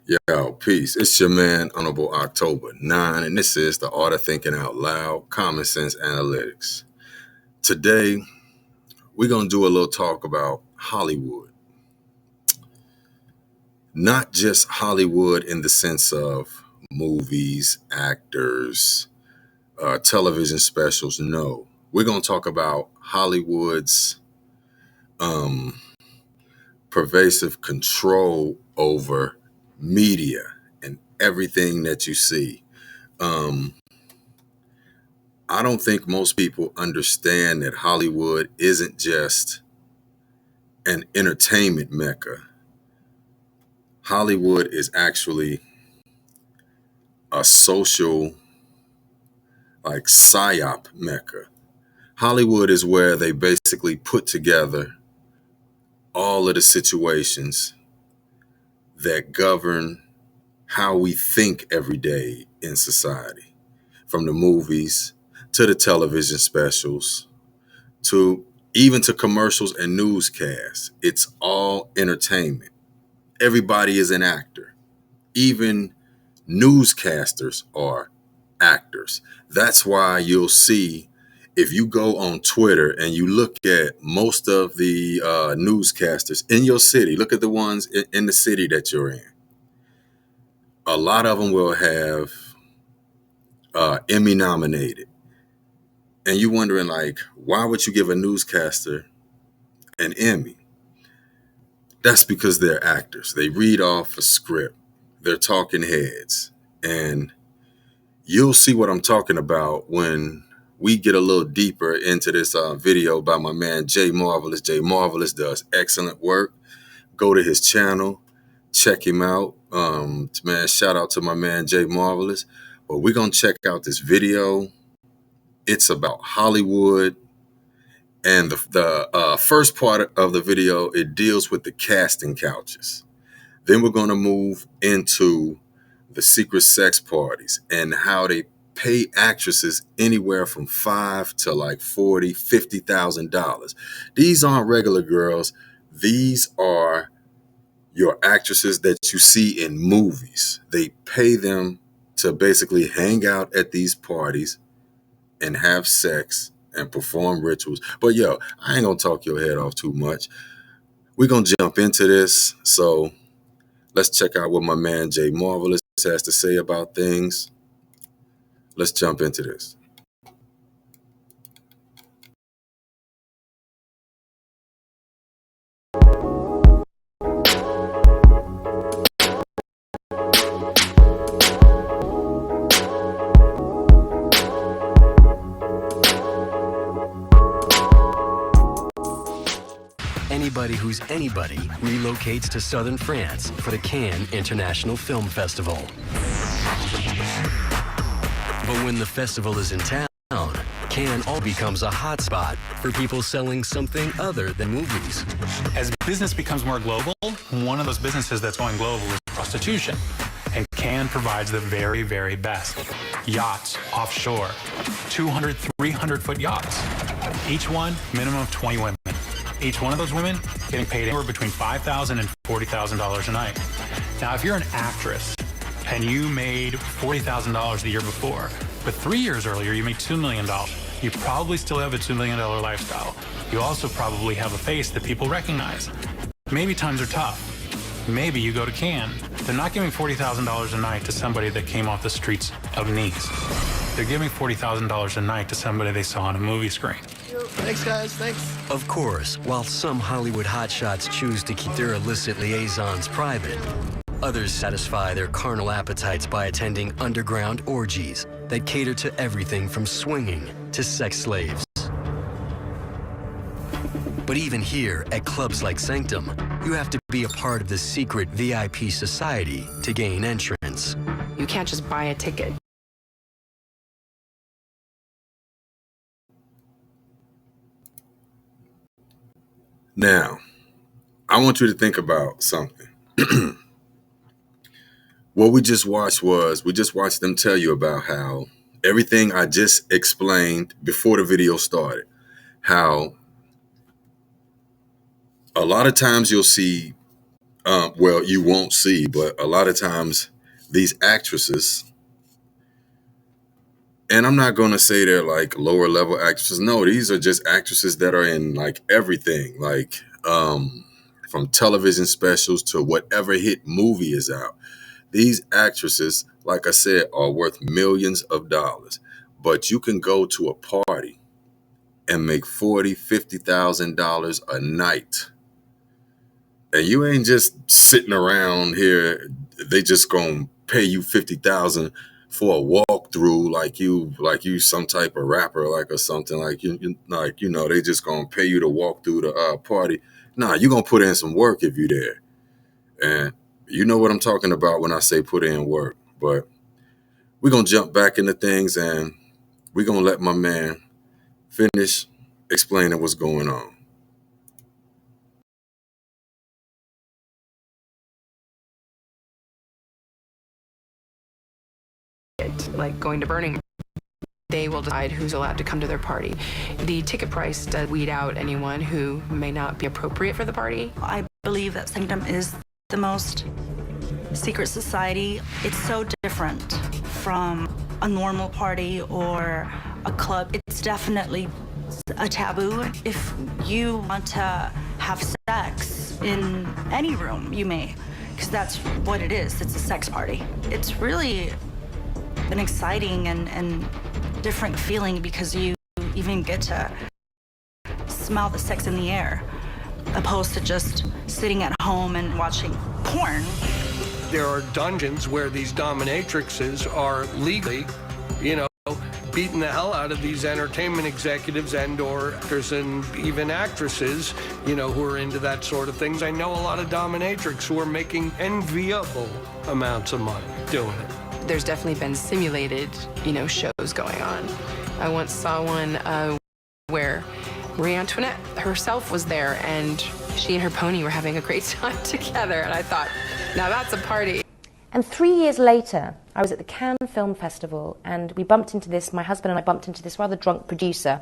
Yo, peace. It's your man, Honorable October 9, and this is the Art of Thinking Out Loud, Common Sense Analytics. Today, we're going to do a little talk about Hollywood. Not just Hollywood in the sense of movies, actors, television specials. No, we're going to talk about Hollywood's um, pervasive control over media and everything that you see. Um, I don't think most people understand that Hollywood isn't just an entertainment mecca. Hollywood is actually a social, like, psyop mecca. Hollywood is where they basically put together all of the situations that govern how we think every day in society, from the movies to the television specials to even to commercials and newscasts. It's all entertainment. Everybody is an actor. Even newscasters are actors. That's why you'll see, if you go on Twitter and you look at most of the newscasters in your city, look at the ones in the city that you're in. A lot of them will have Emmy nominated. And you wondering, like, why would you give a newscaster an Emmy? That's because they're actors. They read off a script. They're talking heads. And you'll see what I'm talking about when we get a little deeper into this video by my man, Jay Marvelous. Jay Marvelous does excellent work. Go to his channel, check him out. Man, shout out to my man, Jay Marvelous. But we're going to check out this video. It's about Hollywood. And the first part of the video, it deals with the casting couches. Then we're going to move into the secret sex parties and how they pay actresses anywhere from $5 to like $40,000, $50,000. These aren't regular girls. These are your actresses that you see in movies. They pay them to basically hang out at these parties and have sex and perform rituals. But yo, I ain't gonna talk your head off too much. We're gonna jump into this. So let's check out what my man Jay Marvelous has to say about things. Let's jump into this. Anybody who's anybody relocates to southern France for the Cannes International Film Festival. But when the festival is in town, Cannes all becomes a hotspot for people selling something other than movies. As business becomes more global, one of those businesses that's going global is prostitution. And Cannes provides the very, very best. Yachts offshore, 200, 300-foot yachts. Each one, minimum of 20 women. Each one of those women getting paid anywhere between $5,000 and $40,000 a night. Now, if you're an actress and you made $40,000 the year before, but 3 years earlier you made $2 million, you probably still have a $2 million lifestyle. You also probably have a face that people recognize. Maybe times are tough. Maybe you go to Cannes. They're not giving $40,000 a night to somebody that came off the streets of Nice. They're giving $40,000 a night to somebody they saw on a movie screen. Thanks, guys. Thanks. Of course, while some Hollywood hotshots choose to keep their illicit liaisons private, others satisfy their carnal appetites by attending underground orgies that cater to everything from swinging to sex slaves. But even here, at clubs like Sanctum, you have to be a part of the secret VIP society to gain entrance. You can't just buy a ticket. Now, I want you to think about something. What we just watched them tell you about how everything I just explained before the video started, how a lot of times you'll see Well, you won't see, but a lot of times these actresses, and I'm not going to say they're like lower level actresses. No, these are just actresses that are in like everything, like from television specials to whatever hit movie is out. These actresses, like I said, are worth millions of dollars. But you can go to a party and make $40,000-$50,000 a night. And you ain't just sitting around here. They just gonna pay you $50,000 for a walkthrough, like you some type of rapper, like or something, they just gonna pay you to walk through the party. Nah, you gonna put in some work if you there, and you know what I'm talking about when I say put in work. But we're gonna jump back into things, and we're gonna let my man finish explaining what's going on. Like going to Burning Man, they will decide who's allowed to come to their party. The ticket price does weed out anyone who may not be appropriate for the party. I believe that Sanctum is the most secret society. It's so different from a normal party or a club. It's definitely a taboo. If you want to have sex in any room, you may, because that's what it is. It's a sex party. It's really an exciting and different feeling because you even get to smell the sex in the air, opposed to just sitting at home and watching porn. There are dungeons where these dominatrixes are legally, beating the hell out of these entertainment executives and/or actors and even actresses, who are into that sort of things. I know a lot of dominatrix who are making enviable amounts of money doing it. There's definitely been simulated, shows going on. I once saw one where Marie Antoinette herself was there, and she and her pony were having a great time together, and I thought, now that's a party. And 3 years later, I was at the Cannes Film Festival, and my husband and I bumped into this rather drunk producer,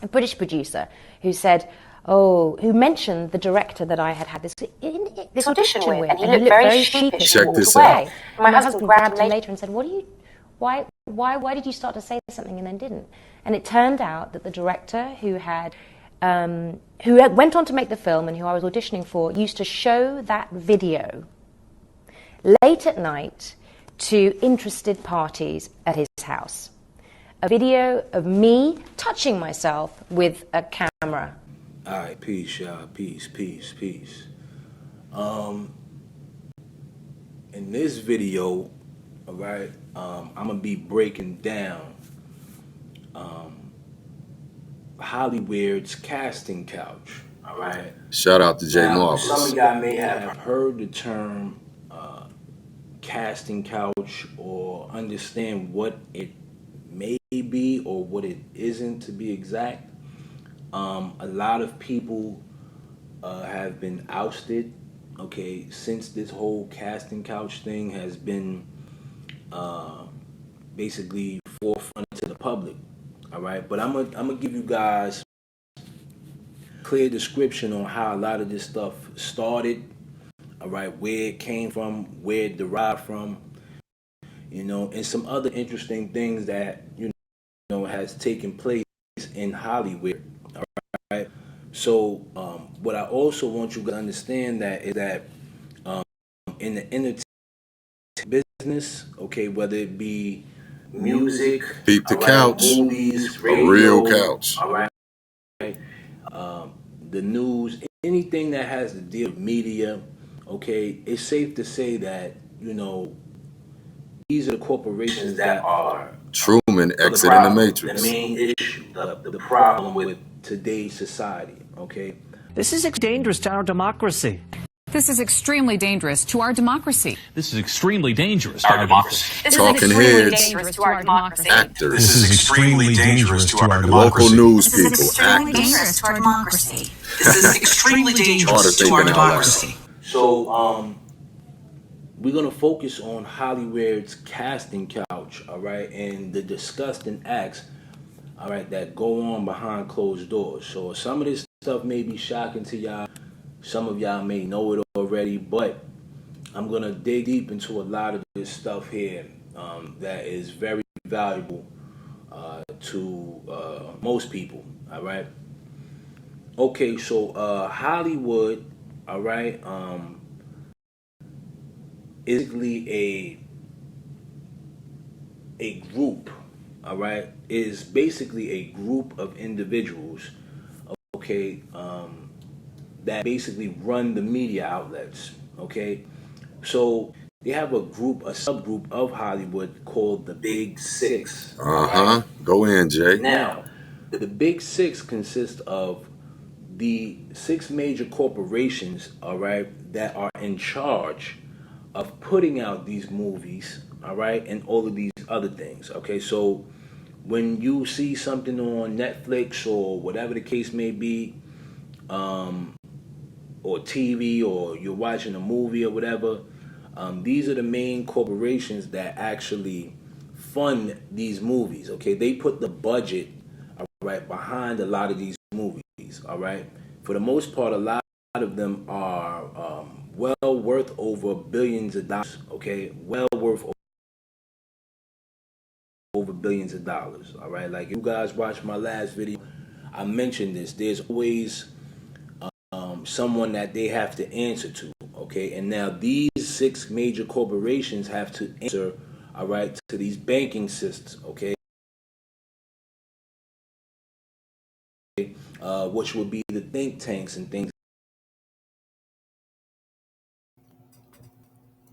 a British producer, who mentioned the director that I had this audition with, and he looked very sheepish and walked away. My husband grabbed him later and said, why did you start to say something and then didn't? And it turned out that the director who went on to make the film and who I was auditioning for used to show that video late at night to interested parties at his house. A video of me touching myself with a camera. All right, peace, y'all. Peace. In this video, all right, I'm gonna be breaking down Hollyweird's casting couch. All right. Shout out to Jay Marvelous. Some of y'all may have heard the term casting couch or understand what it may be or what it isn't, to be exact. A lot of people have been ousted, okay, since this whole casting couch thing has been basically forefront to the public, all right? But I'm gonna give you guys clear description on how a lot of this stuff started, all right, where it came from, where it derived from, and some other interesting things that, has taken place in Hollywood. Right. So, what I also want you to understand is that in the entertainment business, okay, whether it be music, beat the couch, movies, radio, a real couch, all right, the news, anything that has to deal with media, okay, it's safe to say that these are the corporations that are Truman exiting the Matrix. The main issue, the problem with today's society, okay? This is dangerous to our democracy. This is extremely dangerous to our democracy. This is extremely dangerous to our democracy. This is extremely dangerous to our democracy. Actors. This is extremely dangerous to our local democracy. news This is people. extremely Actors. dangerous to our democracy. This is extremely dangerous to our democracy. So, we're gonna focus on Hollyweird's casting couch, all right, and the disgusting acts, all right, that go on behind closed doors. So some of this stuff may be shocking to y'all. Some of y'all may know it already, but I'm gonna dig deep into a lot of this stuff here that is very valuable to most people. All right. Okay, so Hollywood, all right, is basically a group, all right, is basically a group of individuals, okay, that basically run the media outlets, okay. So they have a subgroup of Hollywood called the Big Six. Uh-huh. Go in, Jay. Now, the Big Six consists of the six major corporations, all right, that are in charge of putting out these movies, all right, and all of these other things. Okay, so when you see something on Netflix or whatever the case may be, or TV, or you're watching a movie or whatever, these are the main corporations that actually fund these movies. Okay, they put the budget, all right, behind a lot of these movies. All right, for the most part, a lot of them are well worth over billions of dollars. Okay, well worth over billions of dollars. All right, like you guys watched my last video, I mentioned this. There's always someone that they have to answer to. Okay, and now these six major corporations have to answer, all right, to these banking systems. Okay. Which would be the think tanks and things.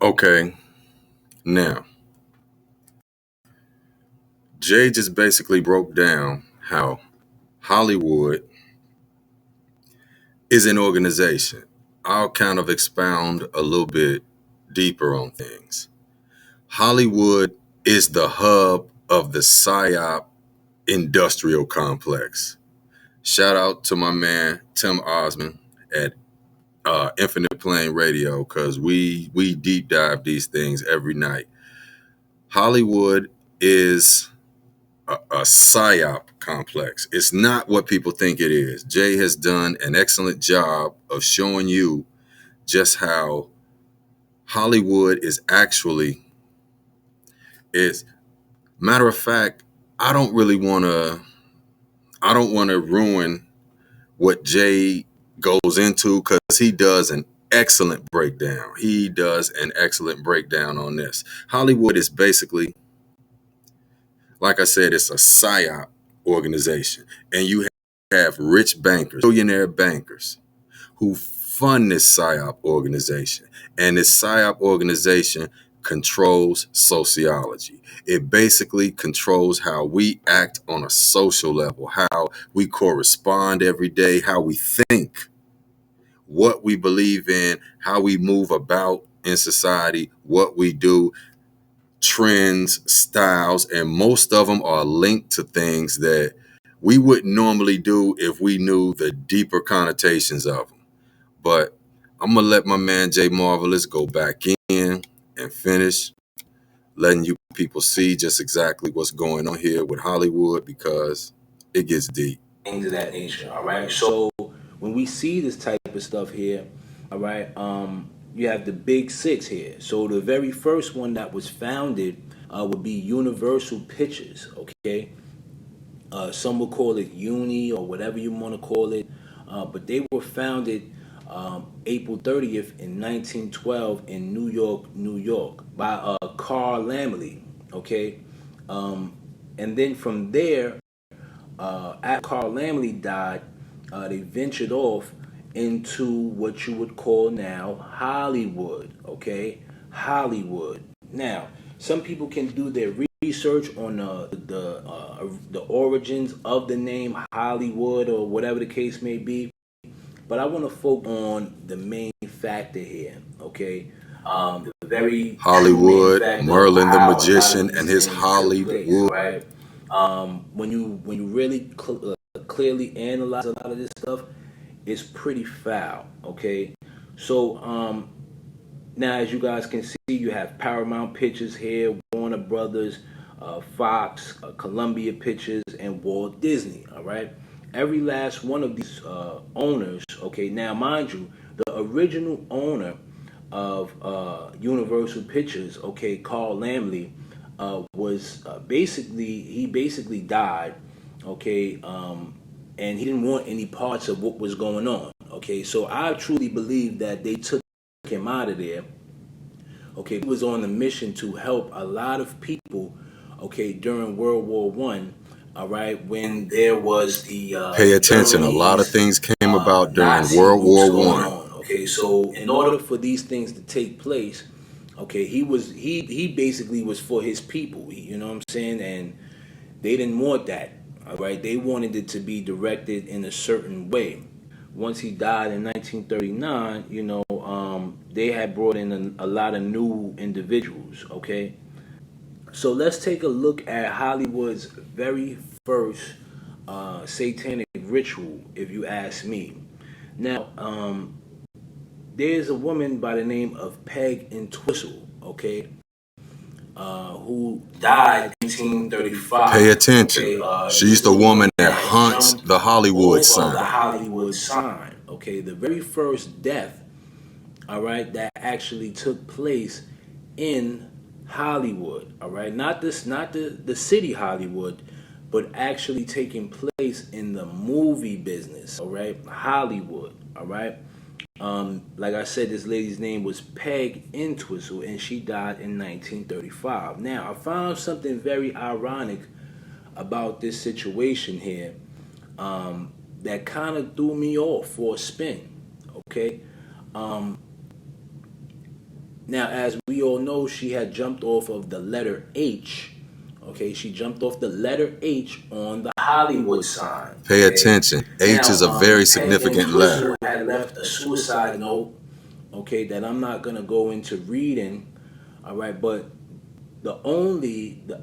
Okay, now, Jay just basically broke down how Hollywood is an organization. I'll kind of expound a little bit deeper on things. Hollywood is the hub of the PSYOP industrial complex. Shout out to my man, Tim Osmond at Infinite Plane Radio, because we deep dive these things every night. Hollywood is a PSYOP complex. It's not what people think it is. Jay has done an excellent job of showing you just how Hollywood is actually is. Matter of fact, I don't want to ruin what Jay goes into, because he does an excellent breakdown. He does an excellent breakdown on this. Hollywood is basically, like I said, it's a PSYOP organization. And you have rich bankers, billionaire bankers, who fund this PSYOP organization. And this PSYOP organization controls sociology. It basically controls how we act on a social level, how we correspond every day, how we think, what we believe in, how we move about in society, what we do, trends, styles, and most of them are linked to things that we wouldn't normally do if we knew the deeper connotations of them. But I'm going to let my man Jay Marvelous go back in and finish letting you people see just exactly what's going on here with Hollywood, because it gets deep. Things of that nature, all right? So when we see this type of stuff here, all right, you have the Big Six here. So the very first one that was founded would be Universal Pictures, okay? Some will call it Uni or whatever you want to call it, but they were founded April 30th in 1912 in New York, New York, by Carl Laemmle, okay? And then from there, after Carl Laemmle died, they ventured off into what you would call now Hollywood, okay? Hollywood. Now, some people can do their research on the origins of the name Hollywood or whatever the case may be, but I want to focus on the main factor here, okay? The very Hollywood, Merlin the Magician and his Hollywood. Place, right? When you really clearly analyze a lot of this stuff, it's pretty foul, okay? So now, as you guys can see, you have Paramount Pictures here, Warner Brothers, Fox, Columbia Pictures, and Walt Disney, all right? Every last one of these owners, okay, now mind you, the original owner of Universal Pictures, okay, Carl Laemmle, was basically died, okay, and he didn't want any parts of what was going on, okay. So I truly believe that they took him out of there, okay. He was on a mission to help a lot of people, okay, during World War One. All right, when there was the pay attention. A lot of things came about during Nazi World War groups going One. on, okay, so in order for these things to take place, okay, he basically was for his people. You know what I'm saying? And they didn't want that. All right, they wanted it to be directed in a certain way. Once he died in 1939, you know, they had brought in a lot of new individuals. Okay. So let's take a look at Hollywood's very first satanic ritual, if you ask me. Now, there's a woman by the name of Peg Entwistle, okay, who died in 1935. Pay attention. Okay, She's the woman that haunts the Hollywood sign. The Hollywood sign, okay, the very first death, all right, that actually took place in Hollywood, all right, not the city Hollywood, but actually taking place in the movie business, all right, Hollywood, all right. Like I said, this lady's name was Peg Entwistle, and she died in 1935. Now, I found something very ironic about this situation here that kind of threw me off for a spin, okay. Now, as we all know, she had jumped off of the letter H. Okay, she jumped off the letter H on the Hollywood sign. Pay attention. H is a very significant letter. Had left a suicide note, okay, that I'm not gonna go into reading. All right, but the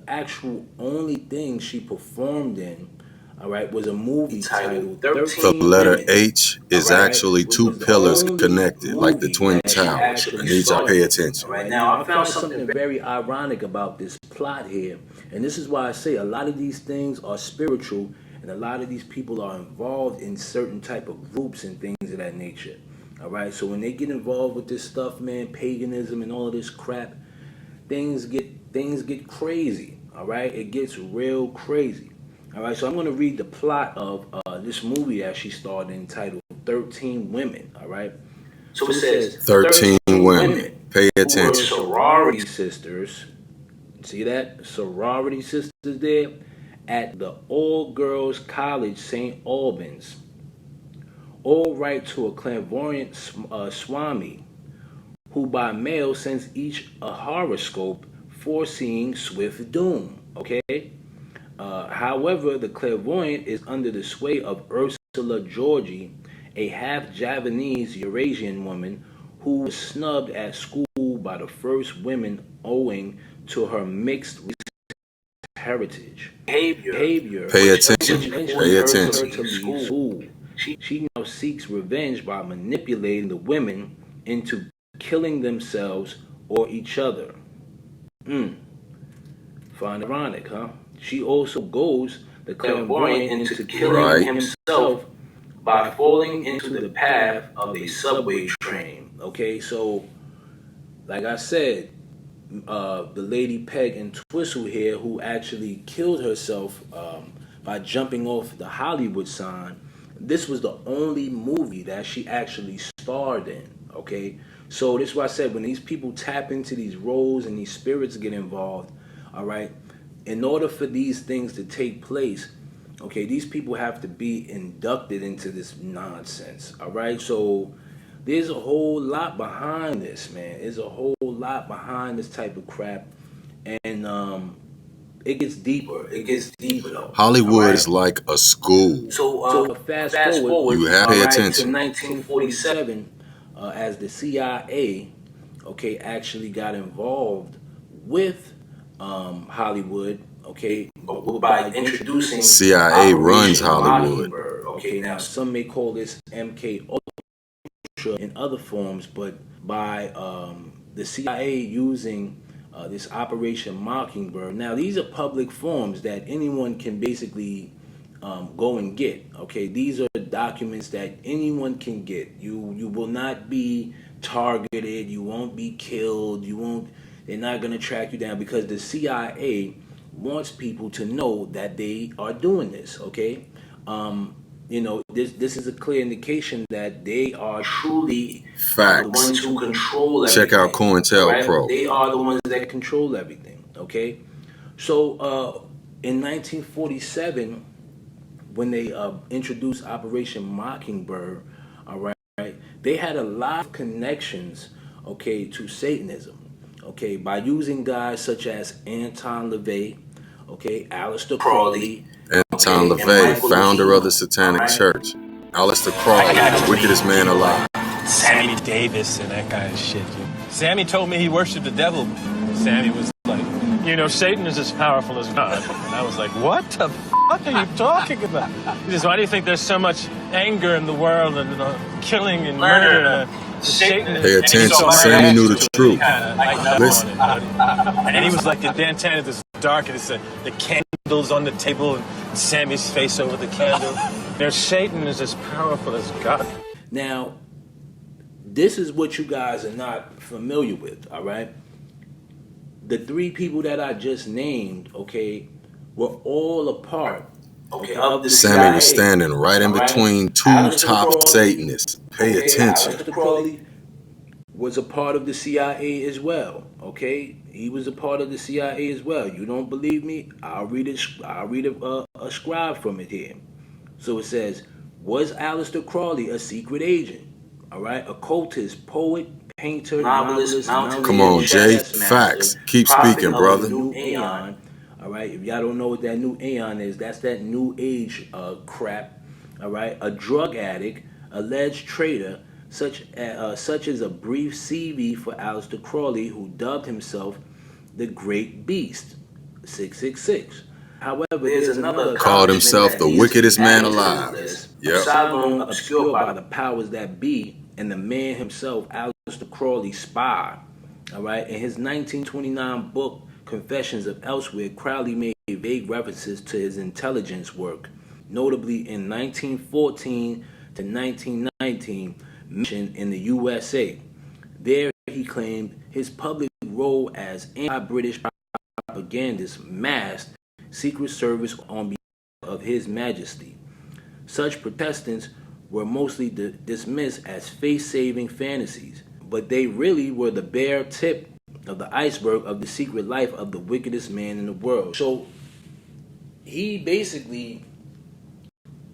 actual only thing she performed in, all right, was a movie titled 13 The letter Women. H is actually two pillars connected, like the Twin Towers. I need y'all to pay attention. Right now, I found something very ironic about this plot here, and this is why I say a lot of these things are spiritual, and a lot of these people are involved in certain type of groups and things of that nature. All right, so when they get involved with this stuff, man, paganism and all of this crap, things get crazy. All right, it gets real crazy. All right, so I'm going to read the plot of this movie that she starred in, titled 13 Women, all right? So it says 13 women. Pay attention. Sorority sisters, see that? Sorority sisters there at the All-Girls College St. Albans. All right to a clairvoyant Swami, who by mail sends each a horoscope foreseeing swift doom, okay? However, the clairvoyant is under the sway of Ursula Georgi, a half-Javanese Eurasian woman who was snubbed at school by the first women owing to her mixed heritage. Behavior. Pay attention. Pay attention. To leave school. She now seeks revenge by manipulating the women into killing themselves or each other. Find ironic, huh? She also goes the clairvoyant into killing himself by falling into the path of a subway train. Okay, so like I said, the lady Peg Entwistle here, who actually killed herself by jumping off the Hollywood sign, this was the only movie that she actually starred in. Okay, so this is why I said, when these people tap into these roles and these spirits get involved, all right, in order for these things to take place, okay, these people have to be inducted into this nonsense, all right? So there's a whole lot behind this, man. There's a whole lot behind this type of crap, and it gets deeper. It gets deeper, though. Hollywood is like a school. So fast forward, you have to pay attention. To 1947, as the CIA, okay, actually got involved with Hollywood, okay, by introducing CIA runs Hollywood. Okay, now some may call this MK Ultra in other forms, but by the CIA using this Operation Mockingbird. Now these are public forms that anyone can basically go and get. Okay, these are documents that anyone can get. You will not be targeted. You won't be killed. You won't. They're not gonna track you down because the CIA wants people to know that they are doing this. Okay, this is a clear indication that they are truly Facts. the ones who control everything. Check out COINTELPRO. Right? They are the ones that control everything. Okay, so in 1947, when they introduced Operation Mockingbird, all right, they had a lot of connections, okay, to Satanism, okay, by using guys such as Anton LaVey, okay, Aleister Crowley. Anton LaVey, founder of the Satanic Church. Aleister Crowley, the wickedest man alive. Sammy Davis and that kind of shit. Sammy told me he worshipped the devil. Sammy was like, Satan is as powerful as God. And I was like, what the fuck are you talking about? He says, why do you think there's so much anger in the world and killing and murder? Satan. Pay attention. Sammy knew the truth. Listen. And he was like, the Dantana is dark, and it's the candles on the table, and Sammy's face over the candle. Satan is as powerful as God. Now, this is what you guys are not familiar with, all right? The three people that I just named, okay, were all a part, okay, of the CIA. Sammy was standing right in between two top Satanists. Pay attention. Aleister Crowley was a part of the CIA as well, okay? He was a part of the CIA as well. You don't believe me? I'll read a scribe from it here. So it says, was Aleister Crowley a secret agent? All right, occultist, poet, painter, novelist. Come on, Jay. Facts. Keep speaking, brother. New Aeon. All right, if y'all don't know what that new Aeon is, that's that new age crap. All right, a drug addict, alleged traitor, such as a brief CV for Aleister Crowley, who dubbed himself the Great Beast, 666. However, there's another called himself the wickedest man alive. Yep. Obscured by the powers that be, and the man himself, Aleister Crowley, spy. All right, in his 1929 book, Confessions of Elsewhere, Crowley made vague references to his intelligence work, notably in 1914 to 1919, mission in the USA. There, he claimed his public role as anti-British propagandist masked Secret Service on behalf of His Majesty. Such Protestants were mostly dismissed as face-saving fantasies, but they really were the bare tip of the iceberg of the secret life of the wickedest man in the world. So he basically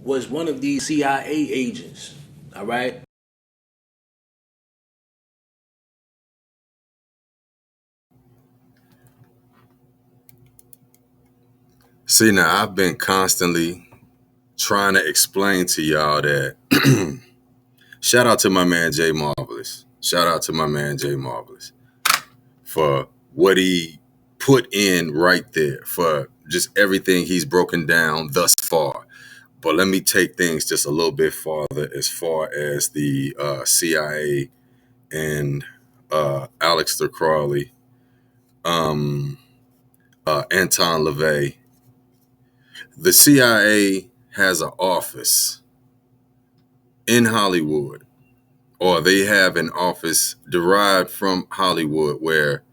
was one of these CIA agents, all right? See, now I've been constantly trying to explain to y'all that shout out to my man Jay Marvelous. Shout out to my man Jay Marvelous for what he put in right there, for just everything he's broken down thus far. But let me take things just a little bit farther as far as the CIA and Aleister Crowley, Anton LaVey. The CIA has an office in Hollywood, or they have an office derived from Hollywood, where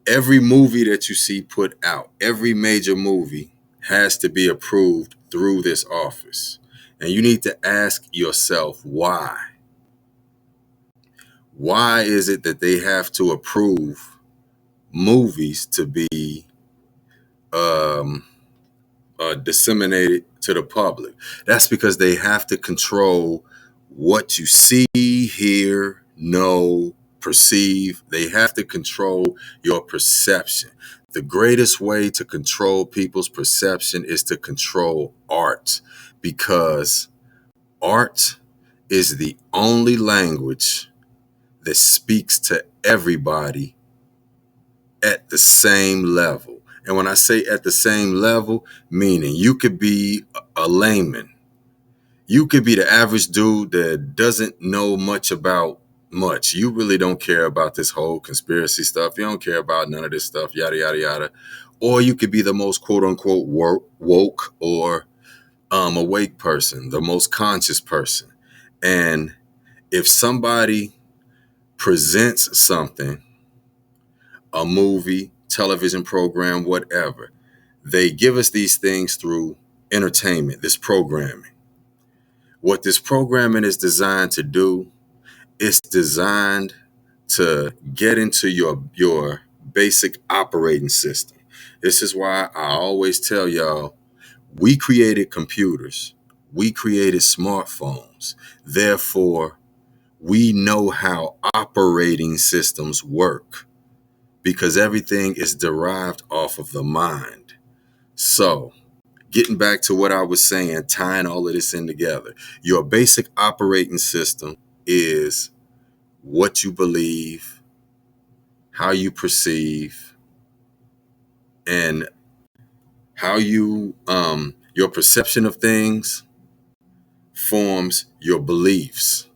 every movie that you see put out, every major movie, has to be approved through this office. And you need to ask yourself why. Why is it that they have to approve movies to be disseminated to the public? That's because they have to control what you see, hear, know, perceive. They have to control your perception. The greatest way to control people's perception is to control art, because art is the only language that speaks to everybody at the same level. And when I say at the same level, meaning you could be a layman. You could be the average dude that doesn't know much about much. You really don't care about this whole conspiracy stuff. You don't care about none of this stuff, yada, yada, yada. Or you could be the most quote unquote woke or awake person, the most conscious person. And if somebody presents something, a movie, television program, whatever, they give us these things through entertainment, this programming. What this programming is designed to do, it's designed to get into your basic operating system. This is why I always tell y'all, we created computers, we created smartphones. Therefore, we know how operating systems work because everything is derived off of the mind. So, getting back to what I was saying, tying all of this in together, your basic operating system is what you believe, how you perceive, and how you, your perception of things forms your beliefs,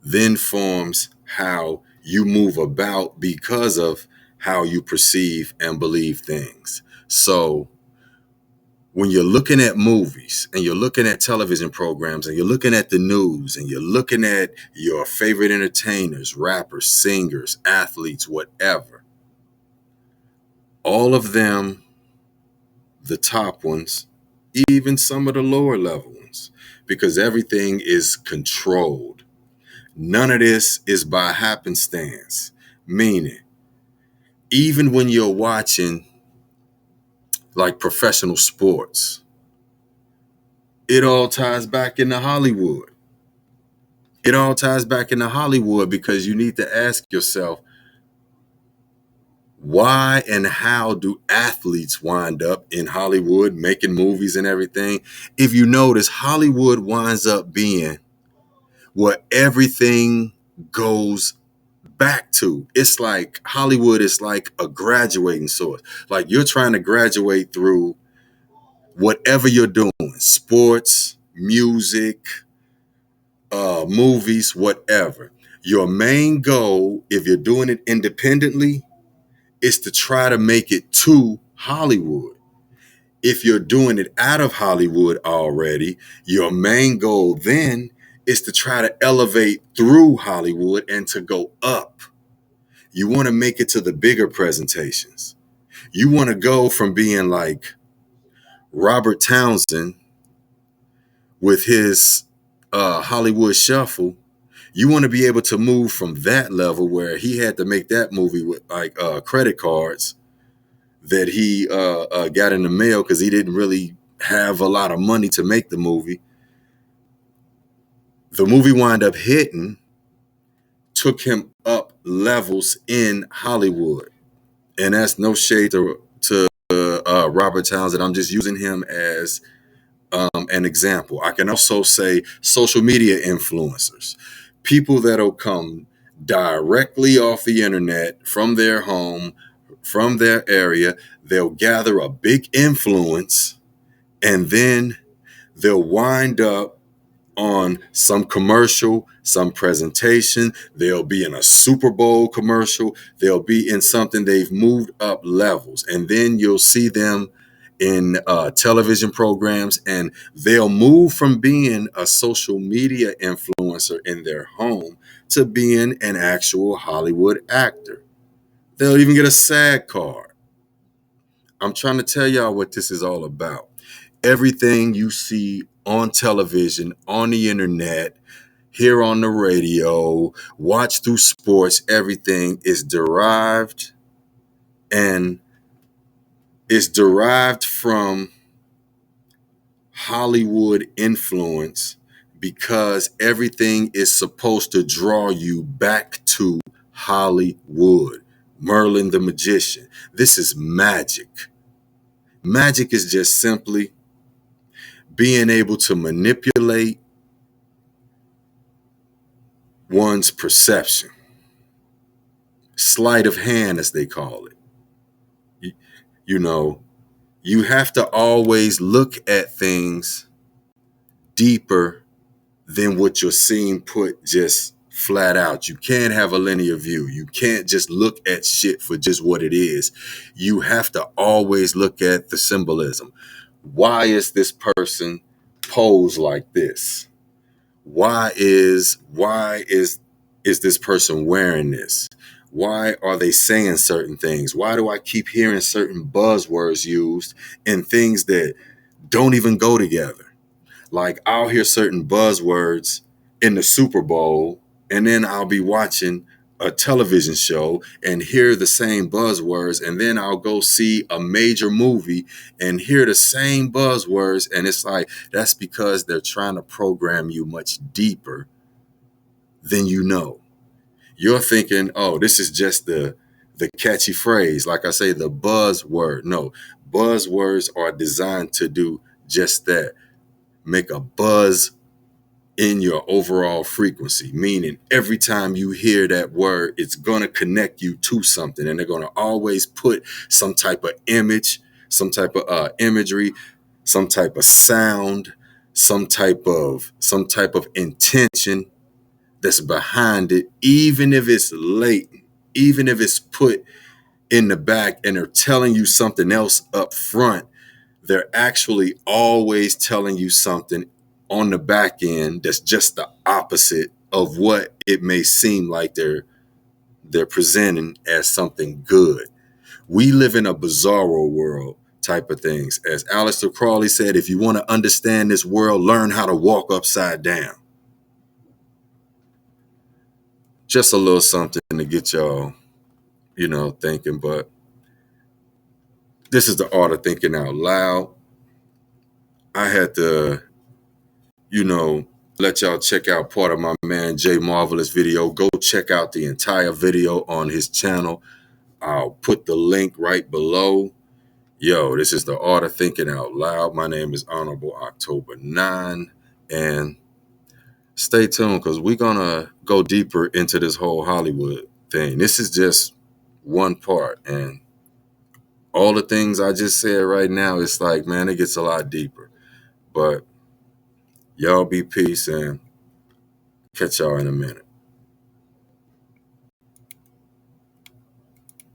then forms how you move about because of how you perceive and believe things. So when you're looking at movies and you're looking at television programs and you're looking at the news and you're looking at your favorite entertainers, rappers, singers, athletes, whatever, all of them, the top ones, even some of the lower level ones, because everything is controlled. None of this is by happenstance, meaning even when you're watching like professional sports, it all ties back into Hollywood. It all ties back into Hollywood because you need to ask yourself, why and how do athletes wind up in Hollywood making movies and everything? If you notice, Hollywood winds up being where everything goes back to. It's like Hollywood is like a graduating source. Like you're trying to graduate through whatever you're doing, sports, music, movies, whatever. Your main goal, if you're doing it independently, is to try to make it to Hollywood. If you're doing it out of Hollywood already, your main goal then is to try to elevate through Hollywood and to go up. You want to make it to the bigger presentations. You want to go from being like Robert Townsend with his Hollywood Shuffle. You want to be able to move from that level where he had to make that movie with like credit cards that he got in the mail because he didn't really have a lot of money to make the movie. The movie wound up hitting, took him up levels in Hollywood. And that's no shade to Robert Townsend. I'm just using him as an example. I can also say social media influencers, people that'll come directly off the internet from their home, from their area. They'll gather a big influence and then they'll wind up on some commercial, some presentation. They'll be in a Super Bowl commercial. They'll be in something. They've moved up levels. And then you'll see them in television programs, and they'll move from being a social media influencer in their home to being an actual Hollywood actor. They'll even get a SAG card. I'm trying to tell y'all what this is all about. Everything you see on television, on the internet, here on the radio, watch through sports, everything is derived and is derived from Hollywood influence because everything is supposed to draw you back to Hollywood. Merlin the Magician. This is magic. Magic is just simply being able to manipulate one's perception. Sleight of hand, as they call it. You know, you have to always look at things deeper than what you're seeing put just flat out. You can't have a linear view. You can't just look at shit for just what it is. You have to always look at the symbolism. Why is this person pose like this? Why is this person wearing this? Why are they saying certain things? Why do I keep hearing certain buzzwords used and things that don't even go together? Like I'll hear certain buzzwords in the Super Bowl, and then I'll be watching a television show and hear the same buzzwords, and then I'll go see a major movie and hear the same buzzwords, and it's like, that's because they're trying to program you much deeper than you know. You're thinking, oh, this is just the catchy phrase. Like I say, the buzzword. No, buzzwords are designed to do just that. Make a buzz in your overall frequency, meaning every time you hear that word, it's going to connect you to something, and they're going to always put some type of image, some type of imagery, some type of sound, some type of intention that's behind it, even if it's latent, even if it's put in the back and they're telling you something else up front. They're actually always telling you something on the back end that's just the opposite of what it may seem like they're presenting as something good. We live in a bizarro world type of things. As Aleister Crowley said, if you want to understand this world, learn how to walk upside down. Just a little something to get y'all, thinking. But this is the art of thinking out loud. I had to, let y'all check out part of my man Jay Marvelous video. Go check out the entire video on his channel. I'll put the link right below. Yo, this is the art of thinking out loud. My name is Honorable October 9. And stay tuned, because we're going to go deeper into this whole Hollywood thing. This is just one part. And all the things I just said right now, it's like, man, it gets a lot deeper. But y'all be peace, and catch y'all in a minute.